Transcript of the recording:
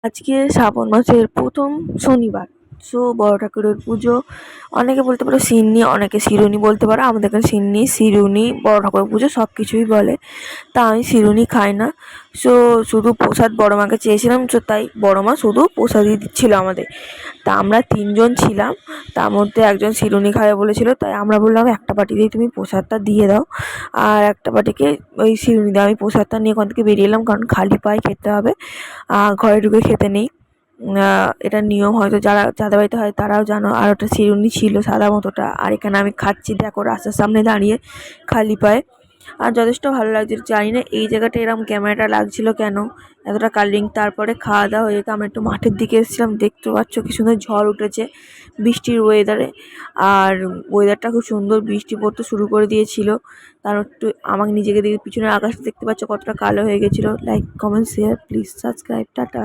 আজকে শ্রাবণ মাসের প্রথম শনিবার। সো বড় ঠাকুরের পুজো। অনেকে বলতে পারো সিন্নি, অনেকে শিরুনি বলতে পারো। আমাদের এখানে সিন্নি, শিরুনি, বড় ঠাকুরের পুজো সব কিছুই বলে। তা আমি শিরুনি খাই না। সো শুধু প্রসাদ বড় মাকে চেয়েছিলাম, সো তাই বড় মা শুধু প্রসাদই দিচ্ছিল আমাদের। তা আমরা 3 জন ছিলাম, তার মধ্যে একজন শিরুনি খাবে বলেছিল, তাই আমরা বললাম একটা পার্টিতেই তুমি প্রসাদটা দিয়ে দাও আর একটা পার্টিকে ওই শিরুনি দাও। আমি প্রসাদটা নিয়ে ওখান থেকে বেরিয়ে এলাম, কারণ খালি পায়ে খেতে হবে, ঘরে ঢুকে খেতে নেই। এটা নিয়ম, হয়তো যাদের বাড়িতে হয় তারাও জানো। আর ওটা শিরুনি ছিল সাদা মতোটা, আর এখানে আমি খাচ্ছি দেখো রাস্তার সামনে দাঁড়িয়ে খালি পায়ে। আর যথেষ্ট ভালো লাগছিল। জানি না এই জায়গাটা এরকম ক্যামেরাটা লাগছিল কেন, এতটা কালারিং। তারপরে খাওয়া দাওয়া হয়ে যেত আমরা একটু মাঠের দিকে এসেছিলাম, দেখতে পাচ্ছ কি সুন্দর ঝড় উঠেছে বৃষ্টির ওয়েদারে। আর ওয়েদারটা খুব সুন্দর, বৃষ্টি পড়তে শুরু করে দিয়েছিল। তার একটু আমাকে নিজেকে দেখে পিছনের আকাশটা দেখতে পাচ্ছ কতটা কালো হয়ে গেছিলো। Like, comment, share, please subscribe, tata.